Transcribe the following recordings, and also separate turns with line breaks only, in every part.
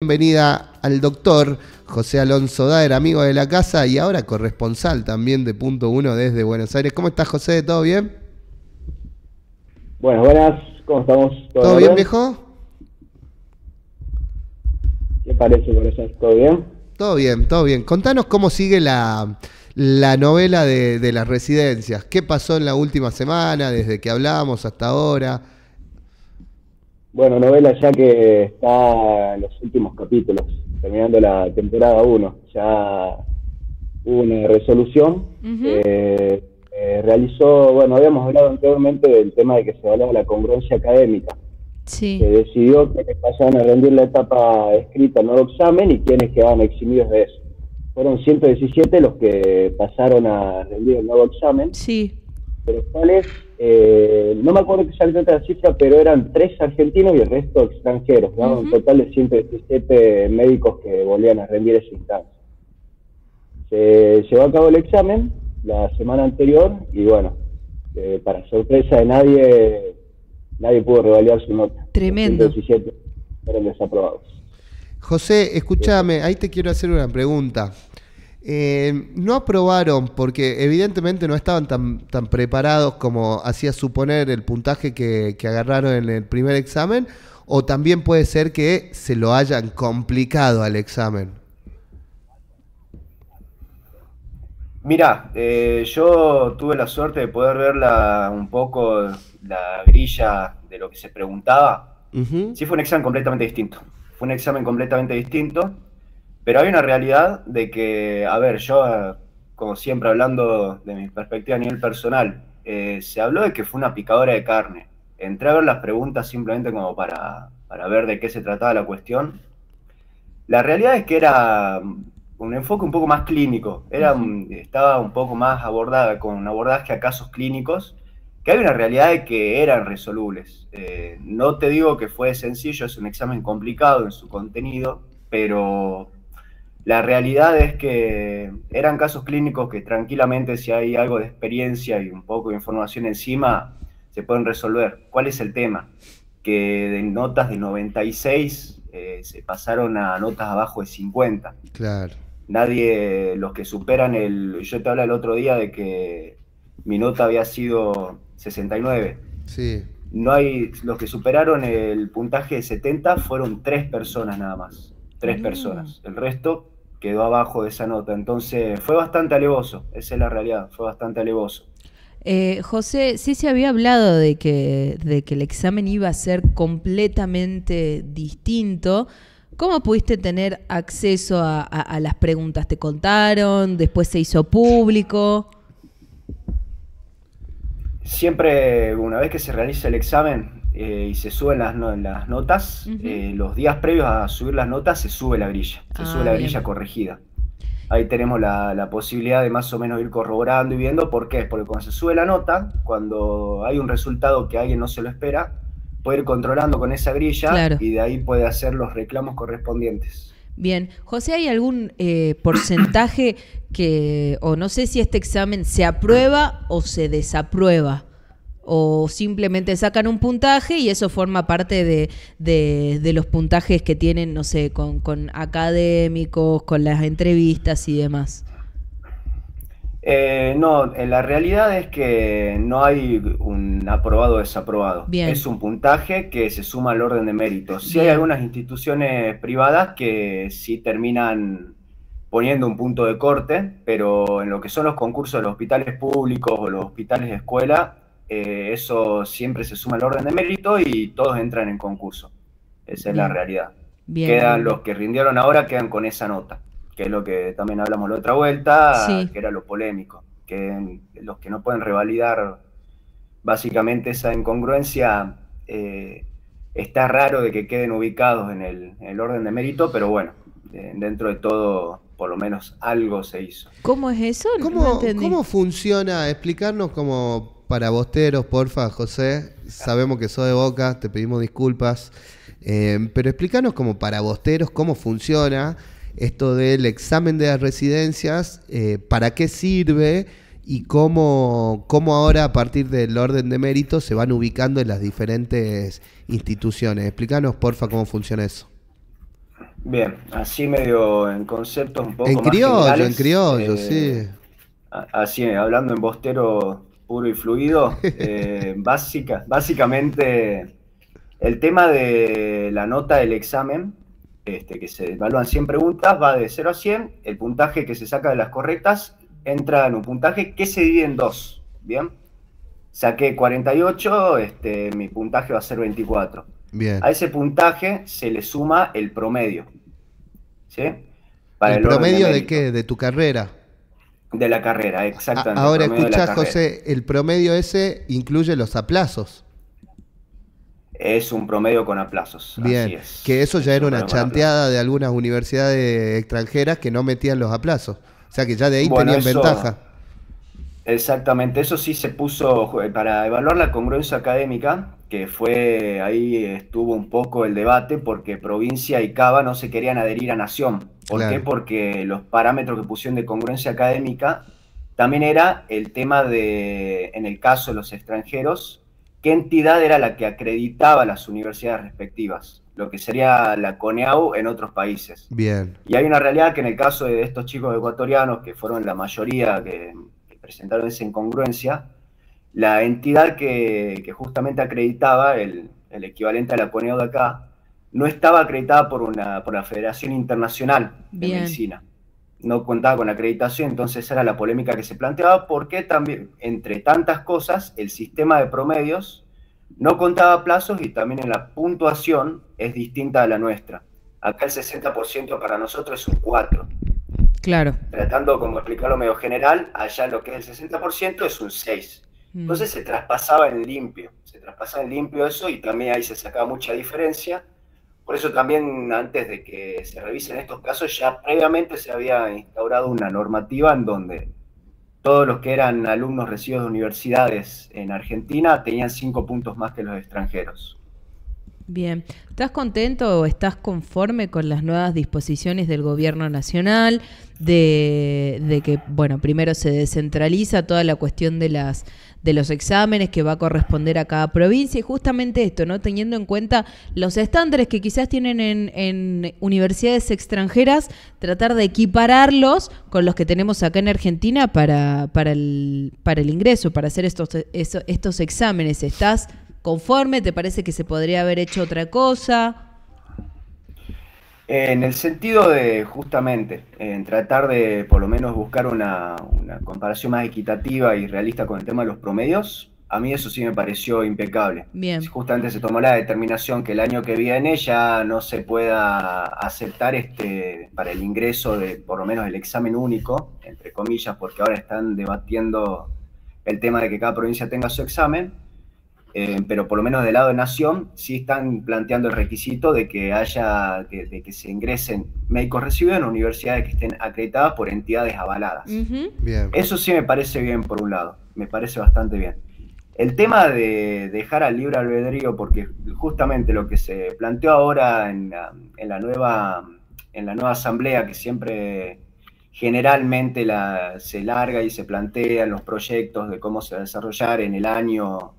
bienvenida al doctor José Alonso Daer, amigo de la casa y ahora corresponsal también de Punto Uno desde Buenos Aires. ¿Cómo estás, José? ¿Todo bien?
Bueno, buenas, ¿cómo estamos?
¿Todo bien, viejo?
¿Qué parece, corazón? ¿Todo bien?
Todo bien, todo bien. Contanos cómo sigue la novela de las residencias. ¿Qué pasó en la última semana, desde que hablamos hasta ahora?
Bueno, novela ya que está en los últimos capítulos, terminando la temporada 1. Ya hubo una resolución. Realizó, bueno, habíamos hablado anteriormente del tema de que se hablaba de la congruencia académica.
Sí.
Se decidió que pasaban a rendir la etapa escrita, el nuevo examen, y quienes quedaban eximidos de eso. Fueron 117 los que pasaron a rendir el nuevo examen.
Sí.
Pero cuáles, no me acuerdo exactamente la cifra, pero eran 3 argentinos y el resto extranjeros. ¿No? Un total de 117 médicos que volvían a rendir esa instancia. Se llevó a cabo el examen la semana anterior y bueno, para sorpresa de nadie pudo revalidar su nota.
Tremendo.
Los 117 fueron desaprobados.
José, escúchame, ahí te quiero hacer una pregunta. No aprobaron porque evidentemente no estaban tan preparados como hacía suponer el puntaje que agarraron en el primer examen, o también puede ser que se lo hayan complicado al examen.
Mirá, yo tuve la suerte de poder ver un poco la grilla de lo que se preguntaba. Sí, fue un examen completamente distinto. Fue un examen completamente distinto, pero hay una realidad de que, a ver, yo, como siempre hablando de mi perspectiva a nivel personal, se habló de que fue una picadora de carne. Entré a ver las preguntas simplemente como para ver de qué se trataba la cuestión. La realidad es que era un enfoque un poco más clínico, estaba un poco más abordada, con un abordaje a casos clínicos, que hay una realidad de que eran resolubles. No te digo que fue sencillo, es un examen complicado en su contenido, pero la realidad es que eran casos clínicos que tranquilamente, si hay algo de experiencia y un poco de información encima, se pueden resolver. ¿Cuál es el tema? Que de notas de 96 se pasaron a notas abajo de 50.
Claro.
Nadie, los que superan yo te hablaba el otro día de que mi nota había sido 69.
Sí.
No hay, los que superaron el puntaje de 70 fueron 3 personas nada más. 3 personas. El resto quedó abajo de esa nota. Entonces fue bastante alevoso. Esa es la realidad. Fue bastante alevoso.
José, sí se había hablado de que el examen iba a ser completamente distinto. ¿Cómo pudiste tener acceso a las preguntas? ¿Te contaron? ¿Después se hizo público?
Siempre, una vez que se realiza el examen y se suben las notas, los días previos a subir las notas se sube la grilla. Se sube la grilla corregida. Ahí tenemos la posibilidad de más o menos ir corroborando y viendo. ¿Por qué? Porque cuando se sube la nota, cuando hay un resultado que alguien no se lo espera, puede ir controlando con esa grilla, claro, y de ahí puede hacer los reclamos correspondientes.
Bien. José, ¿hay algún porcentaje o no sé si este examen se aprueba o se desaprueba? ¿O simplemente sacan un puntaje y eso forma parte de los puntajes que tienen, no sé, con académicos, con las entrevistas y demás?
No, la realidad es que no hay un aprobado o desaprobado. Bien. Es un puntaje que se suma al orden de méritos. Sí hay algunas instituciones privadas que sí terminan poniendo un punto de corte, pero en lo que son los concursos de los hospitales públicos o los hospitales de escuela, eso siempre se suma al orden de mérito y todos entran en concurso. Esa es la realidad. Quedan los que rindieron ahora, quedan con esa nota, que es lo que también hablamos la otra vuelta, que era lo polémico, que los que no pueden revalidar básicamente esa incongruencia, está raro de que queden ubicados en el orden de mérito, pero bueno, dentro de todo, por lo menos algo se hizo.
¿Cómo es eso?
¿Cómo funciona? Explicarnos como para bosteros, porfa, José. Sabemos que sos de Boca, te pedimos disculpas, pero explícanos como para bosteros cómo funciona esto del examen de las residencias, para qué sirve y cómo ahora a partir del orden de mérito se van ubicando en las diferentes instituciones. Explícanos, porfa, cómo funciona eso.
Bien, así medio en conceptos un poco
En
más
criollo,
generales,
sí.
así hablando en bostero puro y fluido, básicamente el tema de la nota del examen, que se evalúan 100 preguntas, va de 0 a 100, el puntaje que se saca de las correctas entra en un puntaje que se divide en dos, ¿bien? Saqué 48, mi puntaje va a ser 24.
Bien.
A ese puntaje se le suma el promedio, ¿sí? Para
¿El
el orden de
promedio de
mérito
qué? De tu carrera.
de la carrera, exactamente, el
Ahora
promedio de la
escuchá,
carrera.
José, el promedio ese incluye los aplazos.
Es un promedio con aplazos, así
Bien, que eso ya
es
era
un
una
promedio con aplazos.
chanteada de algunas universidades extranjeras que no metían los aplazos. O sea que ya de ahí
Bueno,
tenían
eso,
ventaja.
exactamente, eso sí se puso para evaluar la congruencia académica, que fue, ahí estuvo un poco el debate, porque provincia y Cava no se querían adherir a Nación. ¿Por qué?
Claro,
Porque los parámetros que pusieron de congruencia académica también era el tema de, en el caso de los extranjeros, qué entidad era la que acreditaba las universidades respectivas, lo que sería la CONEAU en otros países.
bien,
Y hay una realidad que en el caso de estos chicos ecuatorianos, que fueron la mayoría que presentaron esa incongruencia, la entidad que justamente acreditaba el equivalente a la CONEO de acá, no estaba acreditada por la Federación Internacional de
Bien,
Medicina. No contaba con acreditación, entonces era la polémica que se planteaba, porque también, entre tantas cosas, el sistema de promedios no contaba plazos y también en la puntuación es distinta a la nuestra. Acá el 60% para nosotros es un 4.
claro.
Tratando como explicarlo medio general, allá lo que es el 60% es un 6.
Mm.
Entonces se traspasaba en limpio eso y también ahí se sacaba mucha diferencia. Por eso también antes de que se revisen estos casos, ya previamente se había instaurado una normativa en donde todos los que eran alumnos recibidos de universidades en Argentina tenían 5 puntos más que los extranjeros.
Bien, ¿estás contento o estás conforme con las nuevas disposiciones del gobierno nacional de que, bueno, primero se descentraliza toda la cuestión de los exámenes que va a corresponder a cada provincia y justamente esto, ¿no? Teniendo en cuenta los estándares que quizás tienen en universidades extranjeras, tratar de equipararlos con los que tenemos acá en Argentina para el ingreso, para hacer estos exámenes. ¿Estás conforme? ¿Te parece que se podría haber hecho otra cosa?
En el sentido de, justamente, en tratar de por lo menos buscar una comparación más equitativa y realista con el tema de los promedios, a mí eso sí me pareció impecable.
Bien,
Justamente se tomó la determinación que el año que viene ya no se pueda aceptar para el ingreso de por lo menos el examen único, entre comillas, porque ahora están debatiendo el tema de que cada provincia tenga su examen. Pero por lo menos del lado de Nación sí están planteando el requisito de que de que se ingresen médicos recibidos en universidades que estén acreditadas por entidades avaladas.
ujú,
bien.
Eso sí me parece bien por un lado, me parece bastante bien. El tema de dejar al libre albedrío, porque justamente lo que se planteó ahora en la nueva asamblea, que siempre generalmente se larga y se plantean los proyectos de cómo se va a desarrollar en el año,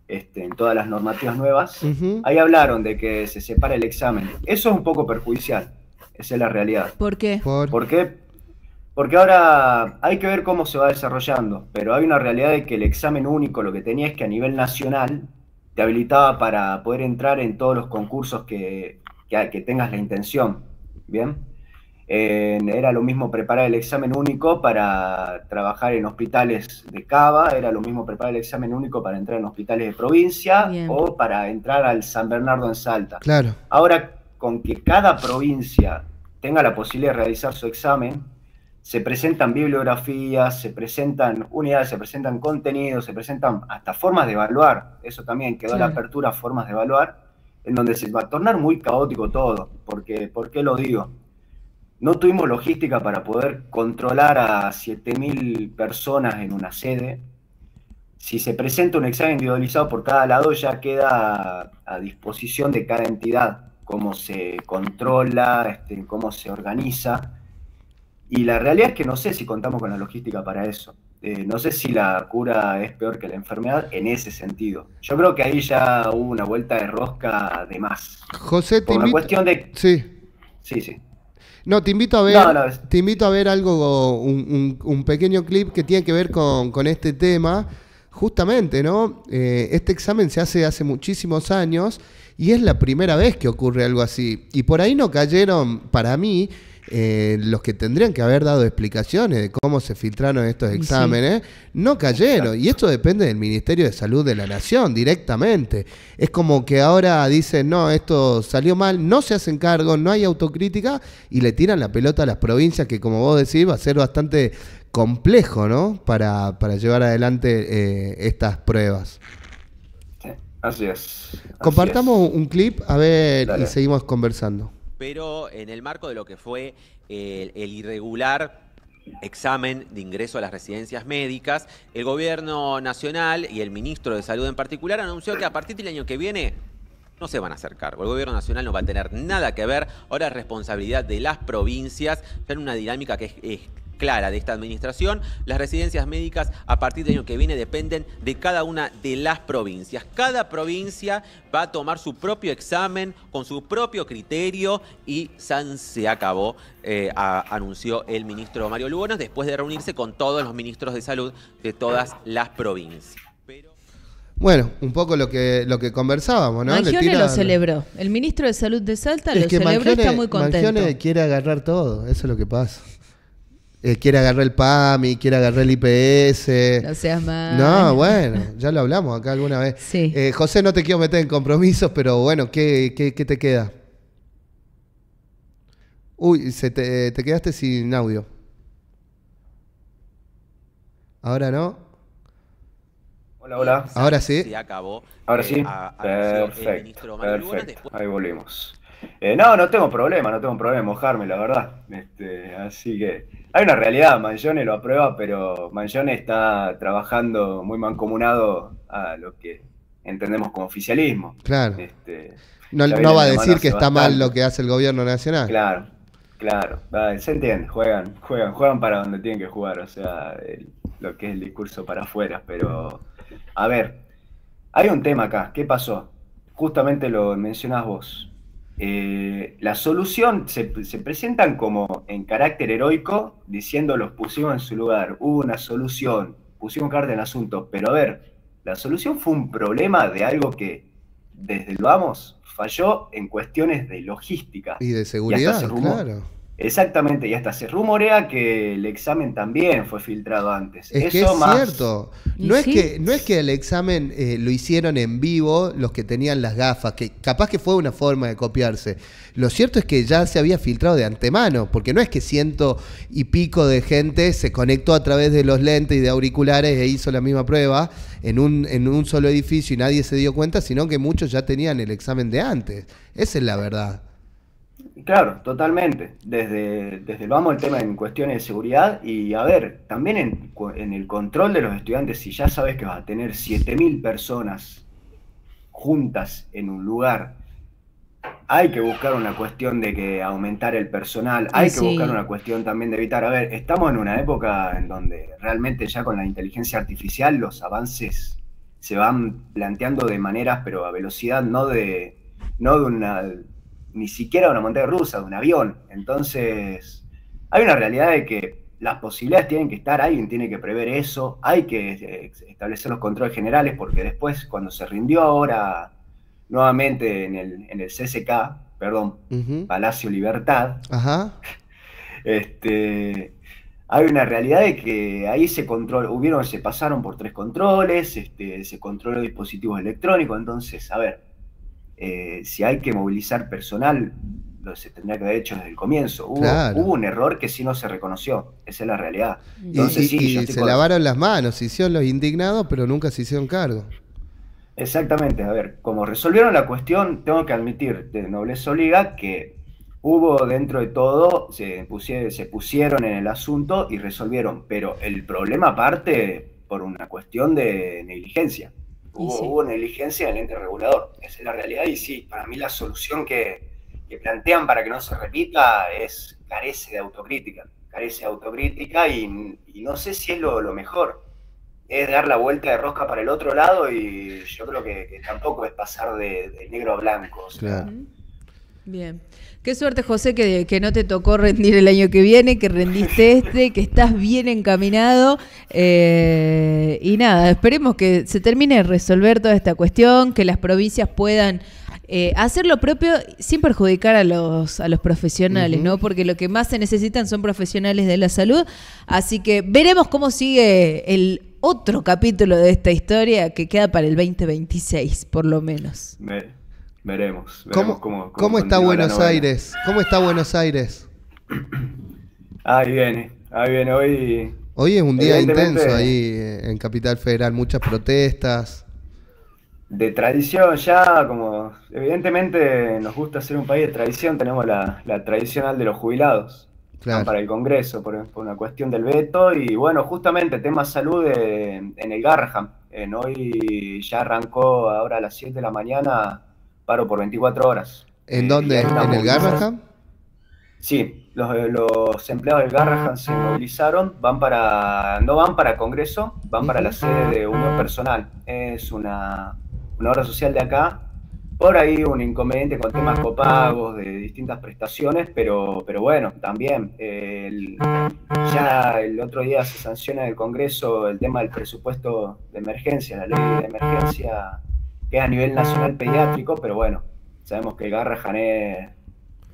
en todas las normativas nuevas,
Ujú.
ahí hablaron de que se separa el examen. Eso es un poco perjudicial, esa es la realidad.
¿por qué?
¿Por qué? Porque ahora hay que ver cómo se va desarrollando, pero hay una realidad de que el examen único lo que tenía es que a nivel nacional te habilitaba para poder entrar en todos los concursos que tengas la intención, ¿bien? Era lo mismo preparar el examen único para trabajar en hospitales de Cava, era lo mismo preparar el examen único para entrar en hospitales de provincia
Bien,
o para entrar al San Bernardo en Salta.
Claro,
Ahora, con que cada provincia tenga la posibilidad de realizar su examen, se presentan bibliografías, se presentan unidades, se presentan contenidos, se presentan hasta formas de evaluar. Eso también quedó la
claro.
apertura a formas de evaluar, en donde se va a tornar muy caótico todo. Porque, ¿por qué lo digo? No tuvimos logística para poder controlar a 7.000 personas en una sede. Si se presenta un examen individualizado por cada lado, ya queda a disposición de cada entidad cómo se controla, cómo se organiza. Y la realidad es que no sé si contamos con la logística para eso. No sé si la cura es peor que la enfermedad en ese sentido. Yo creo que ahí ya hubo una vuelta de rosca de más.
José, te
Por una
invito.
cuestión de...
Sí,
Sí, sí.
No, te invito a ver, te invito a ver algo, un pequeño clip que tiene que ver con este tema. Justamente, ¿no? Este examen se hace muchísimos años y es la primera vez que ocurre algo así. Y por ahí no cayeron, para mí, los que tendrían que haber dado explicaciones de cómo se filtraron estos exámenes, no cayeron. Y esto depende del Ministerio de Salud de la Nación, directamente. Es como que ahora dicen, no, esto salió mal, no se hacen cargo, no hay autocrítica y le tiran la pelota a las provincias, que como vos decís, va a ser bastante complejo, ¿no? Para llevar adelante estas pruebas.
Sí, así es.
Compartamos un clip, a ver,
Dale.
y seguimos conversando.
Pero en el marco de lo que fue el irregular examen de ingreso a las residencias médicas, el gobierno nacional y el ministro de Salud en particular anunció que a partir del año que viene no se van a hacer cargo. El gobierno nacional no va a tener nada que ver. Ahora es responsabilidad de las provincias, ya en una dinámica que es clara de esta administración. Las residencias médicas a partir del año que viene dependen de cada una de las provincias. Cada provincia va a tomar su propio examen con su propio criterio y se acabó, anunció el ministro Mario Lugones después de reunirse con todos los ministros de salud de todas las provincias.
Bueno, un poco lo que conversábamos, ¿no?
Mangione lo celebró. El ministro de Salud de Salta lo celebró y está muy contento.
Mangione quiere agarrar todo, eso es lo que pasa. Quiere agarrar el PAMI, quiere agarrar el IPS.
No seas mal.
No, bueno, ya lo hablamos acá alguna vez.
Sí.
José, no te quiero meter en compromisos, pero bueno, ¿qué te queda? Uy, te quedaste sin audio. ¿Ahora no?
Hola, hola.
¿Ahora sí?
Se acabó.
Ahora sí. Perfecto. Ahí volvimos. No tengo problema mojarme, la verdad. Así que hay una realidad, Mangione lo aprueba, pero Mangione está trabajando muy mancomunado a lo que entendemos como oficialismo.
Claro. No va a decir que está mal lo que hace el gobierno nacional.
Claro. Se entiende, juegan para donde tienen que jugar, o sea, lo que es el discurso para afuera. Pero, a ver, hay un tema acá. ¿Qué pasó? Justamente lo mencionás vos. La solución se presentan como en carácter heroico, diciendo los pusimos en su lugar, hubo una solución, pusimos carta en el asunto, pero a ver, la solución fue un problema de algo que desde el vamos falló en cuestiones de logística.
Y de seguridad, claro.
Exactamente, y hasta se rumorea que el examen también fue filtrado antes.
Es que es cierto. No es que el examen lo hicieron en vivo los que tenían las gafas, que capaz que fue una forma de copiarse. Lo cierto es que ya se había filtrado de antemano, porque no es que 100 y pico de gente se conectó a través de los lentes y de auriculares e hizo la misma prueba en un solo edificio y nadie se dio cuenta, sino que muchos ya tenían el examen de antes. Esa es la verdad.
Claro, totalmente. Desde vamos el tema en cuestiones de seguridad y a ver, también en el control de los estudiantes, si ya sabes que vas a tener 7.000 personas juntas en un lugar, hay que buscar una cuestión de que aumentar el personal, hay que buscar una cuestión también de evitar, a ver, estamos en una época en donde realmente ya con la inteligencia artificial los avances se van planteando de maneras, pero a velocidad no de una... ni siquiera de una montaña rusa, de un avión. Entonces, hay una realidad de que las posibilidades tienen que estar, alguien tiene que prever eso, hay que establecer los controles generales, porque después, cuando se rindió ahora nuevamente en el CCK, perdón, Palacio Libertad, hay una realidad de que ahí se pasaron por 3 controles, se controló dispositivos electrónicos, entonces, a ver, si hay que movilizar personal, se tendría que haber hecho desde el comienzo. Hubo un error que sí no se reconoció, esa es la realidad. Entonces,
y se lavaron las manos, se hicieron los indignados, pero nunca se hicieron cargo.
Exactamente, a ver, como resolvieron la cuestión, tengo que admitir, de nobleza obliga, que hubo dentro de todo, se pusieron en el asunto y resolvieron, pero el problema parte por una cuestión de negligencia. Hubo negligencia del ente regulador, esa es la realidad, y sí, para mí la solución que plantean para que no se repita carece de autocrítica y no sé si es lo mejor, es dar la vuelta de rosca para el otro lado y yo creo que tampoco es pasar de negro a blanco. O sea.
Bien. Qué suerte, José, que no te tocó rendir el año que viene, que rendiste que estás bien encaminado. Y nada, esperemos que se termine de resolver toda esta cuestión, que las provincias puedan hacer lo propio sin perjudicar a los profesionales, ¿no? Porque lo que más se necesitan son profesionales de la salud. Así que veremos cómo sigue el otro capítulo de esta historia que queda para el 2026, por lo menos.
Veremos
¿Cómo está Buenos Aires? ¿Cómo está Buenos Aires?
Ahí viene.
Hoy es un día intenso ahí en Capital Federal, muchas protestas.
De tradición ya, como evidentemente nos gusta ser un país de tradición, tenemos la tradicional de los jubilados. Claro. Para el Congreso, por una cuestión del veto. Y bueno, justamente tema salud en el Garrahan. Hoy ya arrancó ahora a las 7 de la mañana. Paro por 24 horas.
¿En dónde? ¿En el Garrahan?
Sí, los empleados del Garrahan se movilizaron, no van para Congreso, van para la sede de Unión Personal. Es una obra social de acá. Por ahí un inconveniente con temas copagos de distintas prestaciones, pero bueno, también ya el otro día se sanciona en el Congreso el tema del presupuesto de emergencia, la ley de emergencia que es a nivel nacional pediátrico, pero bueno, sabemos que el Garrahan es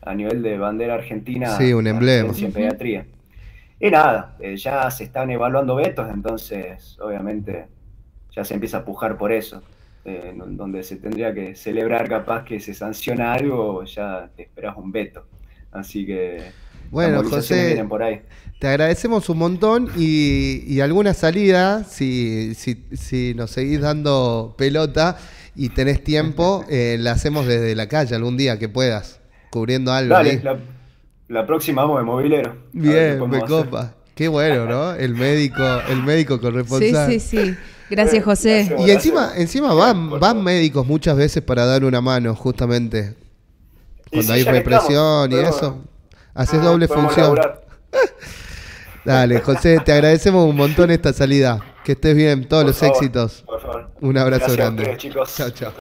a nivel de bandera argentina,
sí, un emblema
en pediatría. Y nada, ya se están evaluando vetos, entonces obviamente ya se empieza a pujar por eso. Donde se tendría que celebrar capaz que se sanciona algo, ya te esperas un veto. Así que
bueno, José,
vienen por ahí.
Te agradecemos un montón y alguna salida, si nos seguís dando pelota y tenés tiempo, la hacemos desde la calle algún día que puedas, cubriendo algo.
Dale, la próxima vamos de movilero.
Bien, me copa. Qué bueno, ¿no? El médico corresponsal.
Sí. Gracias, José.
Y encima van médicos muchas veces para dar una mano, justamente. Cuando hay represión y eso. Haces doble función. Dale, José, te agradecemos un montón esta salida. Que estés bien, todos los éxitos.
Por favor.
Un abrazo
Gracias
grande.
A ustedes, chicos.
Chao, chao.